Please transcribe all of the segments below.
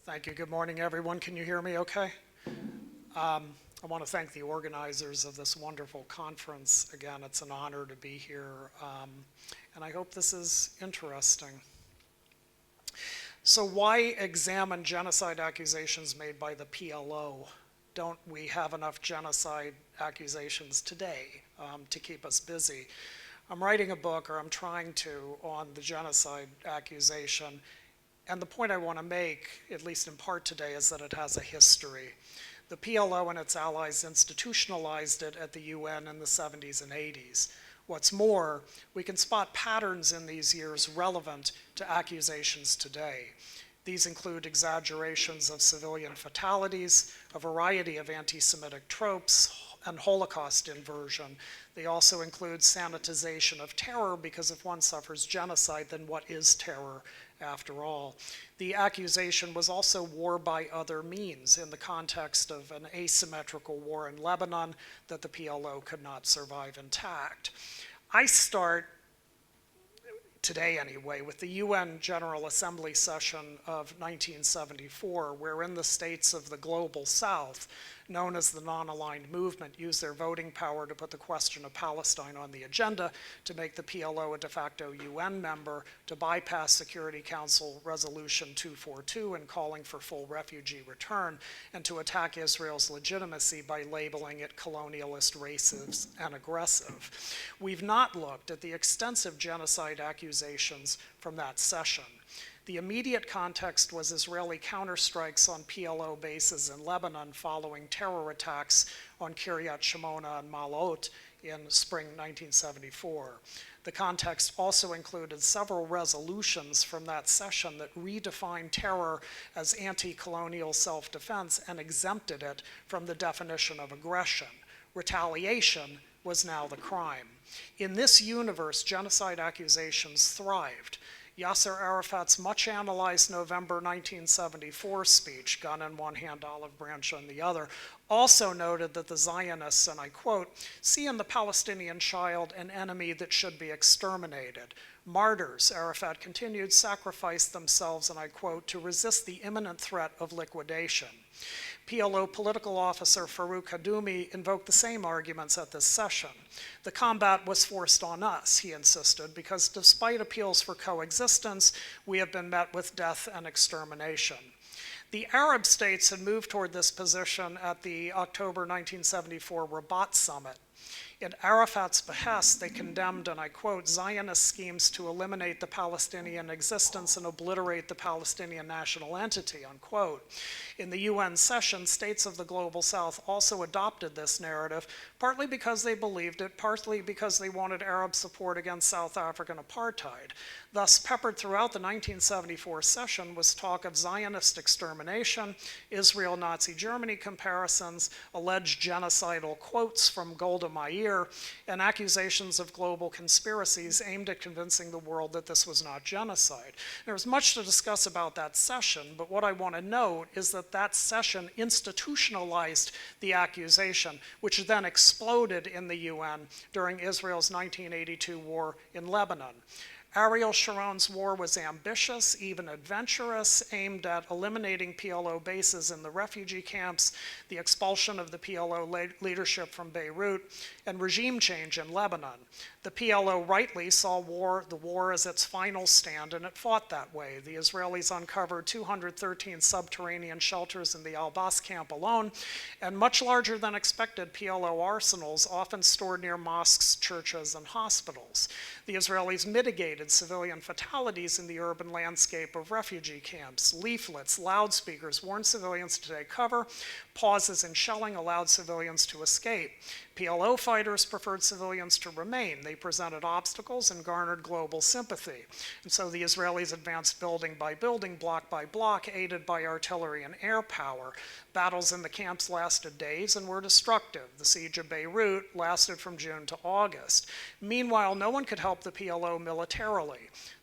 Thank you. Good morning, everyone. Can you hear me okay? I want to thank the organizers of this wonderful conference. Again, it's an honor to be here, and I hope this is interesting. So why examine genocide accusations made by the PLO? Don't we have enough genocide accusations today to keep us busy? I'm writing a book, or I'm trying to, on the genocide accusation. And the point I want to make, at least in part today, is that it has a history. The PLO and its allies institutionalized it at the UN in the 70s and 80s. What's more, we can spot patterns in these years relevant to accusations today. These include exaggerations of civilian fatalities, a variety of anti-Semitic tropes, and Holocaust inversion. They also include sanitization of terror, because if one suffers genocide, then what is terror after all? The accusation was also war by other means in the context of an asymmetrical war in Lebanon that the PLO could not survive intact. I start today anyway, with the UN General Assembly session of 1974, wherein the states of the Global South, known as the Non-Aligned Movement, used their voting power to put the question of Palestine on the agenda, to make the PLO a de facto UN member, to bypass Security Council Resolution 242 in calling for full refugee return, and to attack Israel's legitimacy by labeling it colonialist, racist, and aggressive. We've not looked at the extensive genocide accusations from that session. The immediate context was Israeli counterstrikes on PLO bases in Lebanon following terror attacks on Kiryat Shimona and Malot in spring 1974. The context also included several resolutions from that session that redefined terror as anti-colonial self-defense and exempted it from the definition of aggression. Retaliation was now the crime. In this universe, genocide accusations thrived. Yasser Arafat's much-analyzed November 1974 speech, gun in one hand, olive branch in the other, also noted that the Zionists, and I quote, see in the Palestinian child an enemy that should be exterminated. Martyrs, Arafat continued, sacrificed themselves, and I quote, to resist the imminent threat of liquidation. PLO political officer Farouk Hadoumi invoked the same arguments at this session. The combat was forced on us, he insisted, because despite appeals for coexistence, we have been met with death and extermination. The Arab states had moved toward this position at the October 1974 Rabat summit. At Arafat's behest, they condemned, and I quote, Zionist schemes to eliminate the Palestinian existence and obliterate the Palestinian national entity, unquote. In the UN session, states of the Global South also adopted this narrative, partly because they believed it, partly because they wanted Arab support against South African apartheid. Thus, peppered throughout the 1974 session was talk of Zionist extermination, Israel-Nazi Germany comparisons, alleged genocidal quotes from Goda and accusations of global conspiracies aimed at convincing the world that this was not genocide. There's much to discuss about that session, but what I want to note is that that session institutionalized the accusation, which then exploded in the UN during Israel's 1982 war in Lebanon. Ariel Sharon's war was ambitious, even adventurous, aimed at eliminating PLO bases in the refugee camps, the expulsion of the PLO leadership from Beirut, and regime change in Lebanon. The PLO rightly saw the war as its final stand, and it fought that way. The Israelis uncovered 213 subterranean shelters in the Al-Bas camp alone, and much larger than expected PLO arsenals, often stored near mosques, churches, and hospitals. The Israelis mitigated civilian fatalities in the urban landscape of refugee camps. Leaflets, loudspeakers warned civilians to take cover. Pauses in shelling allowed civilians to escape. PLO fighters preferred civilians to remain. They presented obstacles and garnered global sympathy. And so the Israelis advanced building by building, block by block, aided by artillery and air power. Battles in the camps lasted days and were destructive. The siege of Beirut lasted from June to August. Meanwhile, no one could help the PLO militarily.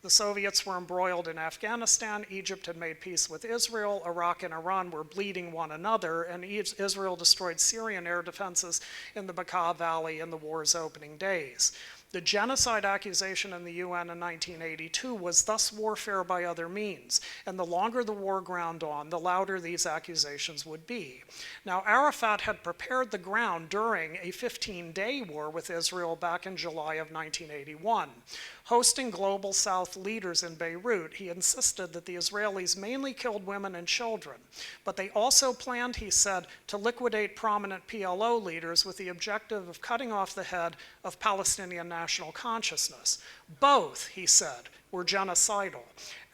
The Soviets were embroiled in Afghanistan, Egypt had made peace with Israel, Iraq and Iran were bleeding one another, and Israel destroyed Syrian air defenses in the Bekaa Valley in the war's opening days. The genocide accusation in the UN in 1982 was thus warfare by other means, and the longer the war ground on, the louder these accusations would be. Now, Arafat had prepared the ground during a 15-day war with Israel back in July of 1981. Hosting Global South leaders in Beirut, he insisted that the Israelis mainly killed women and children, but they also planned, he said, to liquidate prominent PLO leaders with the objective of cutting off the head of Palestinian national consciousness. Both, he said, were genocidal.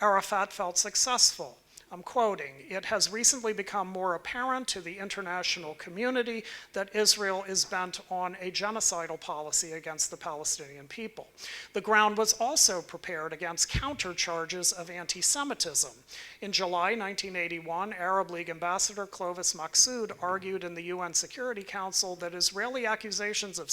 Arafat felt successful. I'm quoting, "It has recently become more apparent to the international community that Israel is bent on a genocidal policy against the Palestinian people. The ground was also prepared against countercharges of anti-Semitism. In July 1981, Arab League Ambassador Clovis Maqsood argued in the UN Security Council that Israeli accusations of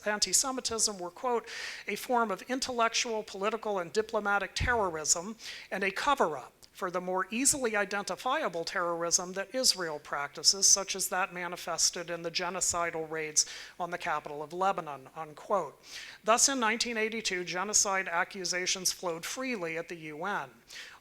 anti-Semitism were, quote, a form of intellectual, political, and diplomatic terrorism and a cover-up for the more easily identifiable terrorism that Israel practices, such as that manifested in the genocidal raids on the capital of Lebanon," unquote. Thus, in 1982, genocide accusations flowed freely at the UN.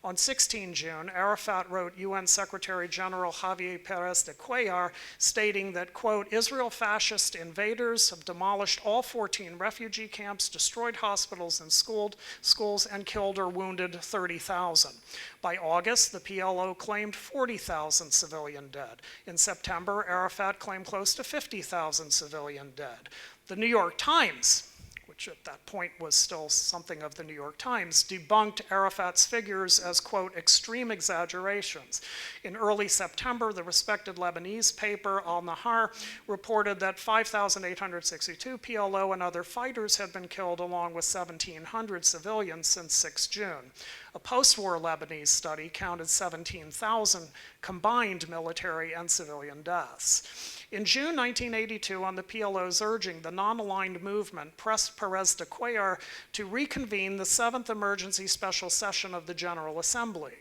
On 16 June, Arafat wrote UN Secretary General Javier Pérez de Cuellar, stating that, quote, "Israel fascist invaders have demolished all 14 refugee camps, destroyed hospitals and schools, and killed or wounded 30,000. By August, the PLO claimed 40,000 civilian dead. In September, Arafat claimed close to 50,000 civilian dead. The New York Times, which at that point was still something of the New York Times, debunked Arafat's figures as, quote, extreme exaggerations. In early September, the respected Lebanese paper Al-Nahar reported that 5,862 PLO and other fighters had been killed, along with 1,700 civilians since 6 June. A post-war Lebanese study counted 17,000 combined military and civilian deaths. In June 1982, on the PLO's urging, the non-aligned movement pressed Pérez de Cuellar to reconvene the 7th Emergency Special Session of the General Assembly.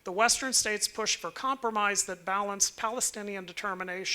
The Western states pushed for compromise that balanced Palestinian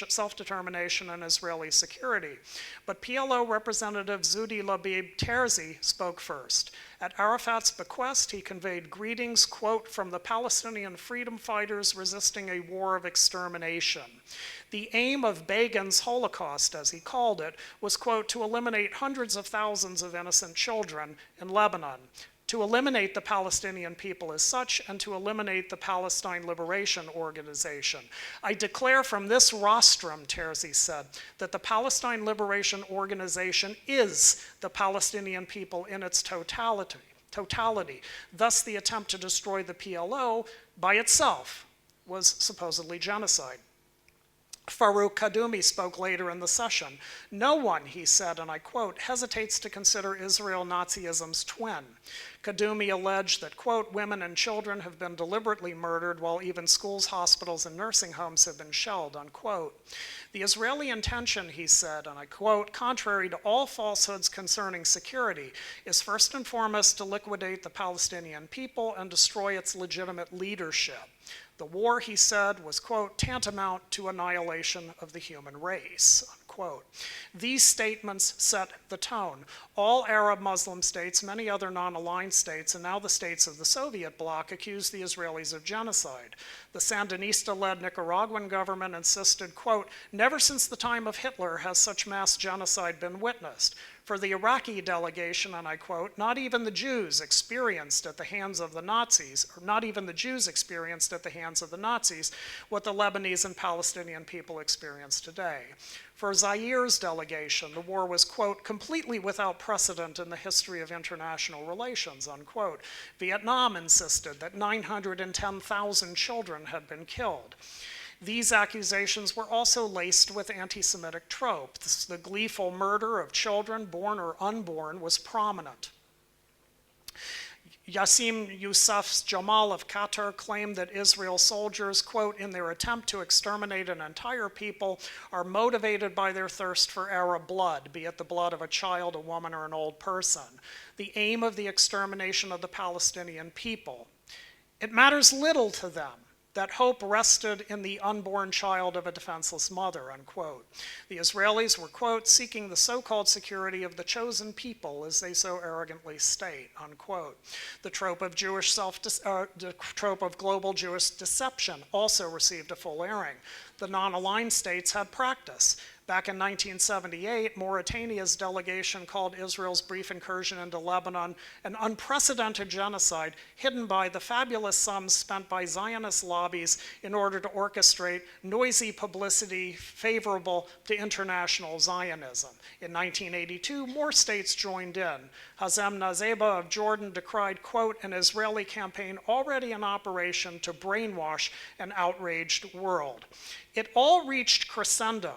self-determination and Israeli security. But PLO Representative Zudi Labib Terzi spoke first. At Arafat's bequest, he conveyed greetings, quote, from the Palestinian freedom fighters resisting a war of extermination. The aim of Begin's Holocaust, as he called it, was, quote, to eliminate hundreds of thousands of innocent children in Lebanon, to eliminate the Palestinian people as such, and to eliminate the Palestine Liberation Organization. I declare from this rostrum, Terzi said, that the Palestine Liberation Organization is the Palestinian people in its totality. Thus, the attempt to destroy the PLO by itself was supposedly genocide. Farouk Kaddoumi spoke later in the session. No one, he said, and I quote, hesitates to consider Israel Nazism's twin. Kaddoumi alleged that, quote, women and children have been deliberately murdered while even schools, hospitals, and nursing homes have been shelled, unquote. The Israeli intention, he said, and I quote, contrary to all falsehoods concerning security, is first and foremost to liquidate the Palestinian people and destroy its legitimate leadership. The war, he said, was, quote, tantamount to annihilation of the human race, unquote. These statements set the tone. All Arab Muslim states, many other non-aligned states, and now the states of the Soviet bloc accused the Israelis of genocide. The Sandinista-led Nicaraguan government insisted, quote, never since the time of Hitler has such mass genocide been witnessed. For the Iraqi delegation, and I quote, not even the Jews experienced at the hands of the Nazis, or not even the Jews experienced at the hands of the Nazis, what the Lebanese and Palestinian people experience today. For Zaire's delegation, the war was, quote, completely without precedent in the history of international relations, unquote. Vietnam insisted that 910,000 children had been killed. These accusations were also laced with anti-Semitic tropes. The gleeful murder of children, born or unborn, was prominent. Yassim Yousaf's Jamal of Qatar claimed that Israel soldiers, quote, in their attempt to exterminate an entire people, are motivated by their thirst for Arab blood, be it the blood of a child, a woman, or an old person. The aim of the extermination of the Palestinian people. It matters little to them that hope rested in the unborn child of a defenseless mother, unquote. The Israelis were, quote, seeking the so-called security of the chosen people, as they so arrogantly state, unquote. The trope of global Jewish deception also received a full airing. The non-aligned states had practice. Back in 1978, Mauritania's delegation called Israel's brief incursion into Lebanon an unprecedented genocide hidden by the fabulous sums spent by Zionist lobbies in order to orchestrate noisy publicity favorable to international Zionism. In 1982, more states joined in. Hazem Nazeba of Jordan decried, quote, an Israeli campaign already in operation to brainwash an outraged world. It all reached crescendo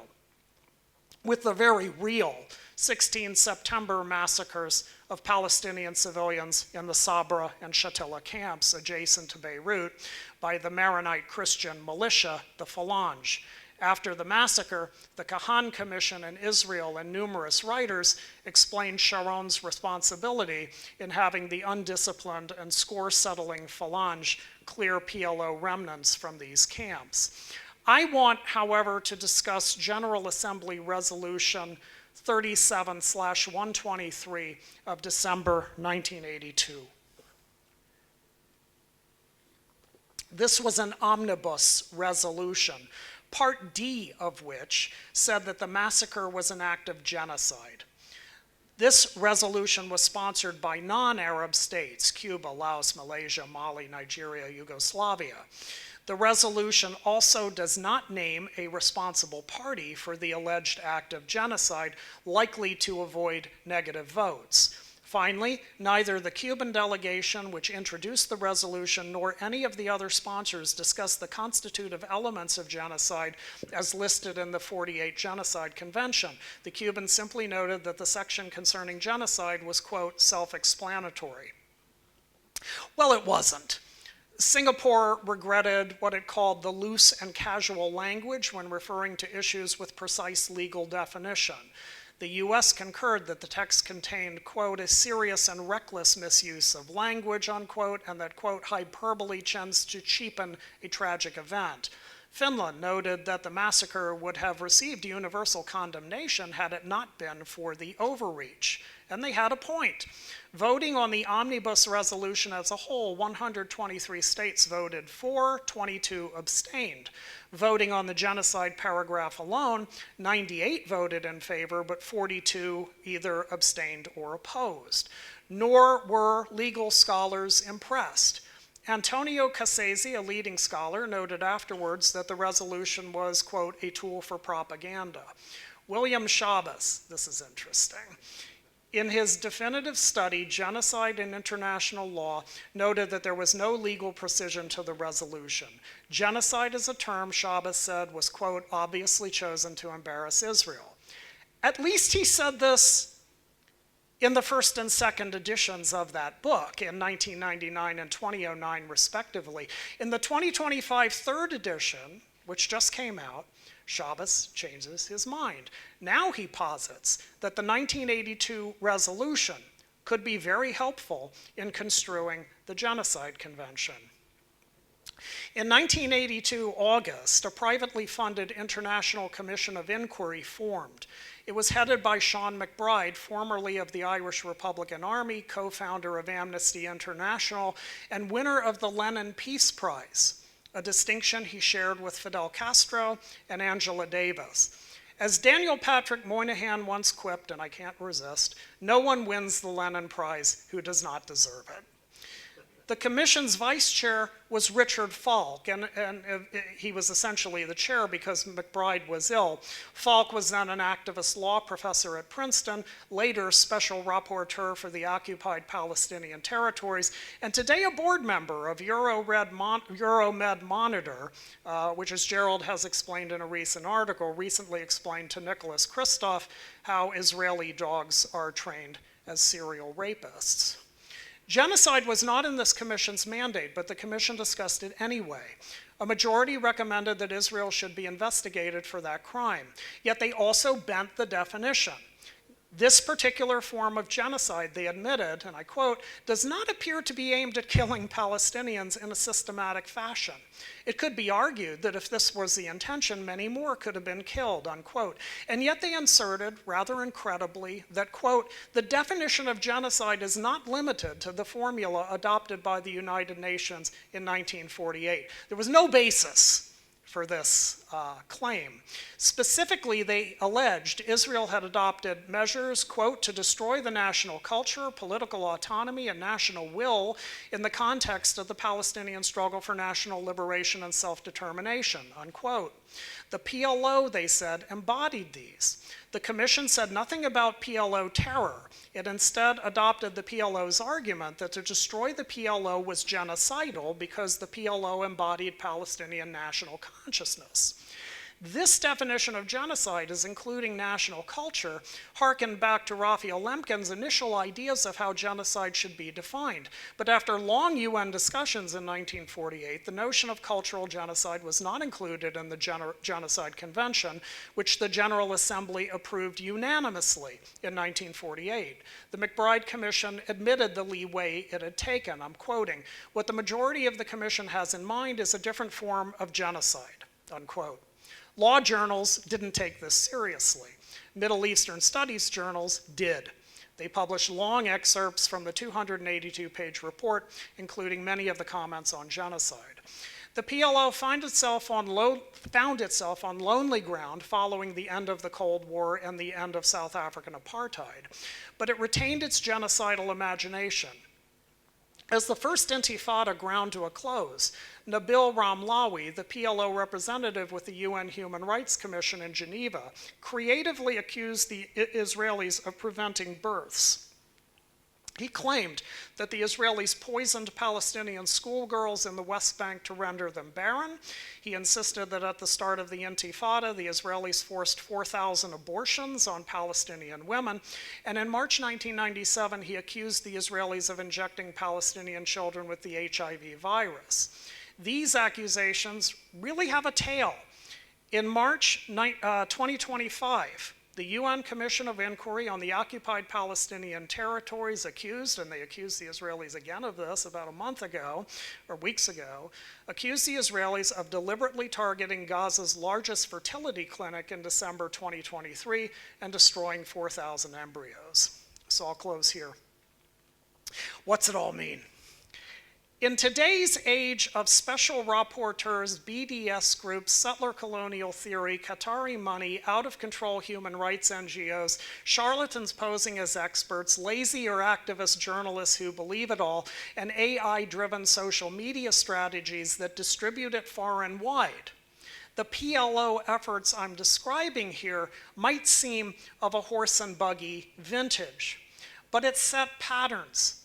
with the very real 16 September massacres of Palestinian civilians in the Sabra and Shatila camps adjacent to Beirut by the Maronite Christian militia, the Phalange. After the massacre, the Kahan Commission in Israel and numerous writers explained Sharon's responsibility in having the undisciplined and score-settling Phalange clear PLO remnants from these camps. I want, however, to discuss General Assembly Resolution 37/123 of December 1982. This was an omnibus resolution, Part D of which said that the massacre was an act of genocide. This resolution was sponsored by non-Arab states, Cuba, Laos, Malaysia, Mali, Nigeria, Yugoslavia. The resolution also does not name a responsible party for the alleged act of genocide, likely to avoid negative votes. Finally, neither the Cuban delegation, which introduced the resolution, nor any of the other sponsors discussed the constitutive elements of genocide as listed in the 48 Genocide Convention. The Cubans simply noted that the section concerning genocide was, quote, self-explanatory. Well, it wasn't. Singapore regretted what it called the loose and casual language when referring to issues with precise legal definition. The US concurred that the text contained, quote, a serious and reckless misuse of language, unquote, and that, quote, hyperbole tends to cheapen a tragic event. Finland noted that the massacre would have received universal condemnation had it not been for the overreach. And they had a point. Voting on the omnibus resolution as a whole, 123 states voted for, 22 abstained. Voting on the genocide paragraph alone, 98 voted in favor, but 42 either abstained or opposed. Nor were legal scholars impressed. Antonio Cassese, a leading scholar, noted afterwards that the resolution was, quote, a tool for propaganda. William Shabbos, this is interesting, in his definitive study, Genocide in International Law, noted that there was no legal precision to the resolution. Genocide as a term, Shabbos said, was, quote, obviously chosen to embarrass Israel. At least he said this in the first and second editions of that book in 1999 and 2009, respectively. In the 2025 third edition, which just came out, Shabbos changes his mind. Now he posits that the 1982 resolution could be very helpful in construing the Genocide Convention. In 1982 August, a privately funded International Commission of Inquiry formed. It was headed by Sean MacBride, formerly of the Irish Republican Army, co-founder of Amnesty International, and winner of the Lenin Peace Prize, a distinction he shared with Fidel Castro and Angela Davis. As Daniel Patrick Moynihan once quipped, and I can't resist, no one wins the Lenin Prize who does not deserve it. The commission's vice chair was Richard Falk, and he was essentially the chair because MacBride was ill. Falk was then an activist law professor at Princeton, later special rapporteur for the occupied Palestinian territories, and today a board member of Euromed Monitor, which, as Gerald has explained in a recent article, recently explained to Nicholas Kristof how Israeli dogs are trained as serial rapists. Genocide was not in this commission's mandate, but the commission discussed it anyway. A majority recommended that Israel should be investigated for that crime. Yet they also bent the definition. This particular form of genocide, they admitted, and I quote, does not appear to be aimed at killing Palestinians in a systematic fashion. It could be argued that if this was the intention, many more could have been killed, unquote. And yet they inserted, rather incredibly, that, quote, the definition of genocide is not limited to the formula adopted by the United Nations in 1948. There was no basis for this claim. Specifically, they alleged Israel had adopted measures, quote, to destroy the national culture, political autonomy, and national will in the context of the Palestinian struggle for national liberation and self-determination, unquote. The PLO, they said, embodied these. The commission said nothing about PLO terror. It instead adopted the PLO's argument that to destroy the PLO was genocidal because the PLO embodied Palestinian national consciousness. This definition of genocide, as including national culture, harkened back to Raphael Lemkin's initial ideas of how genocide should be defined. But after long UN discussions in 1948, the notion of cultural genocide was not included in the Genocide Convention, which the General Assembly approved unanimously in 1948. The McBride Commission admitted the leeway it had taken. I'm quoting, "What the majority of the Commission has in mind is a different form of genocide," unquote. Law journals didn't take this seriously. Middle Eastern studies journals did. They published long excerpts from the 282-page report, including many of the comments on genocide. The PLO found itself on lonely ground following the end of the Cold War and the end of South African apartheid, but it retained its genocidal imagination. As the first Intifada ground to a close, Nabil Ramlawi, the PLO representative with the UN Human Rights Commission in Geneva, creatively accused the Israelis of preventing births. He claimed that the Israelis poisoned Palestinian schoolgirls in the West Bank to render them barren. He insisted that at the start of the Intifada, the Israelis forced 4,000 abortions on Palestinian women. And in March 1997, he accused the Israelis of injecting Palestinian children with the HIV virus. These accusations really have a tail. In March 2025, the UN Commission of Inquiry on the Occupied Palestinian Territories accused, and they accused the Israelis again of this about a month ago, or weeks ago, accused the Israelis of deliberately targeting Gaza's largest fertility clinic in December 2023 and destroying 4,000 embryos. So I'll close here. What's it all mean? In today's age of special rapporteurs, BDS groups, settler colonial theory, Qatari money, out-of-control human rights NGOs, charlatans posing as experts, lazy or activist journalists who believe it all, and AI-driven social media strategies that distribute it far and wide, the PLO efforts I'm describing here might seem of a horse and buggy vintage, but it set patterns.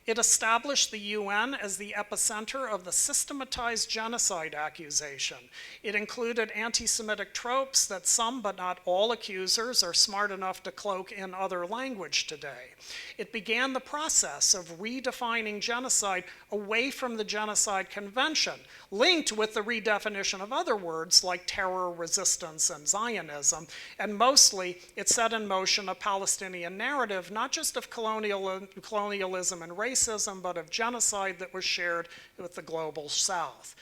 It established the UN as the epicenter of the systematized genocide accusation. It included anti-Semitic tropes that some, but not all, accusers are smart enough to cloak in other language today. It began the process of redefining genocide away from the Genocide Convention, linked with the redefinition of other words like terror, resistance, and Zionism. And mostly, it set in motion a Palestinian narrative, not just of colonialism and racism, but of genocide that was shared with the global South.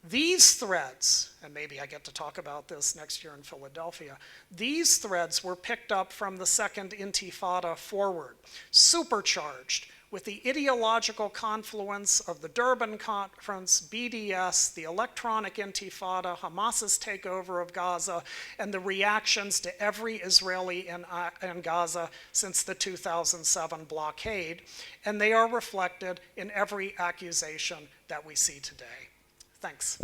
These threads, and maybe I get to talk about this next year in Philadelphia, these threads were picked up from the Second Intifada forward, supercharged with the ideological confluence of the Durban Conference, BDS, the electronic Intifada, Hamas's takeover of Gaza, and the reactions to every Israeli in Gaza since the 2007 blockade, and they are reflected in every accusation that we see today. Thanks.